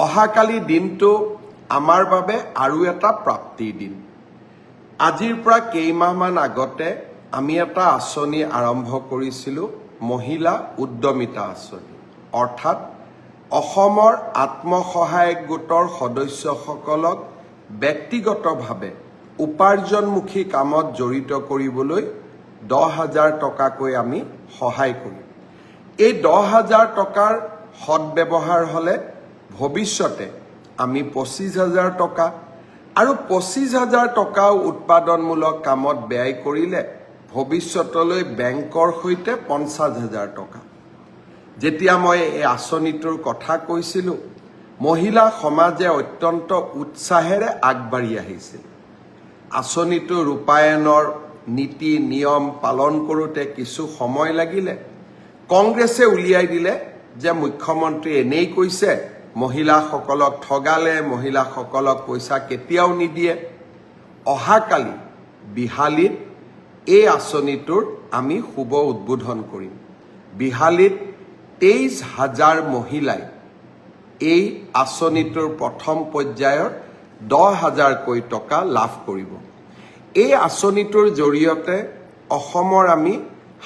অহাকালি দিনটো আমাৰ বাবে আৰু এটা প্ৰাপ্তিৰ দিন। আজিৰ পৰা কেইমাহমান আগতে আমি এটা আঁচনি আৰম্ভ কৰিছিলোঁ, মহিলা উদ্যমিতা আঁচনি। অৰ্থাৎ অসমৰ আত্মসহায়ক গোটৰ সদস্যসকলক ব্যক্তিগতভাৱে উপাৰ্জনমুখী কামত জড়িত কৰিবলৈ 10,000 টকাকৈ আমি সহায় কৰিম। এই 10,000 টকাৰ সদব্যৱহাৰ হ'লে ভৱিষ্যতে আমি 25,000 টকা আৰু 25,000 টকাও উৎপাদনমূলক কামত ব্যয় কৰিলে ভৱিষ্যতলৈ বেংকৰ সৈতে 50,000 টকা। যেতিয়া মই এই আঁচনিটোৰ কথা কৈছিলোঁ, মহিলা সমাজে অত্যন্ত উৎসাহেৰে আগবাঢ়ি আহিছিল। আঁচনিটো ৰূপায়ণৰ নীতি নিয়ম পালন কৰোঁতে কিছু সময় লাগিলে। কংগ্ৰেছে উলিয়াই দিলে যে মুখ্যমন্ত্ৰী এনেই কৈছে, মহিলাসকলক ঠগালে, মহিলাসকলক পইচা কেতিয়াও নিদিয়ে। অহাকালি বিহালীত এই আঁচনিটোৰ আমি শুভ উদ্বোধন কৰিম। বিহালীত 23,000 মহিলাই এই আঁচনিটোৰ প্ৰথম পৰ্যায়ৰ 10,000কৈ টকা লাভ কৰিব। এই আঁচনিটোৰ জৰিয়তে অসমৰ আমি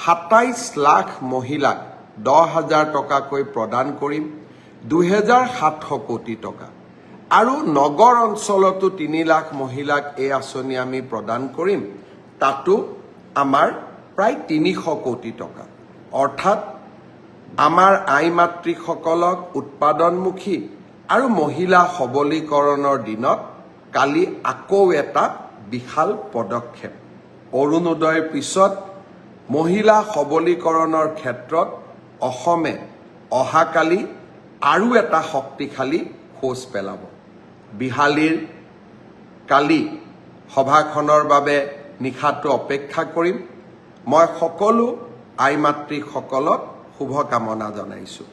27 লাখ মহিলাক 10,000 টকাকৈ প্ৰদান কৰিম, 2,700 কোটি টকা। আৰু নগৰ অঞ্চলতো 3 লাখ মহিলাক এই আঁচনি আমি প্ৰদান কৰিম, তাতো আমাৰ প্ৰায় 300 কোটি টকা। অৰ্থাৎ আমাৰ আই মাতৃসকলক উৎপাদনমুখী আৰু মহিলা সবলীকৰণৰ দিনত কালি আকৌ এটা বিশাল পদক্ষেপ। অৰুণোদয়ৰ পিছত মহিলা সবলীকৰণৰ ক্ষেত্ৰত অসমে অহাকালি আৰু এটা শক্তিশালী খোজ পেলাব। বিহালীৰ কালি সভাখনৰ বাবে নিশাটো অপেক্ষা কৰিম। মই সকলো আই মাতৃসকলক শুভকামনা জনাইছোঁ।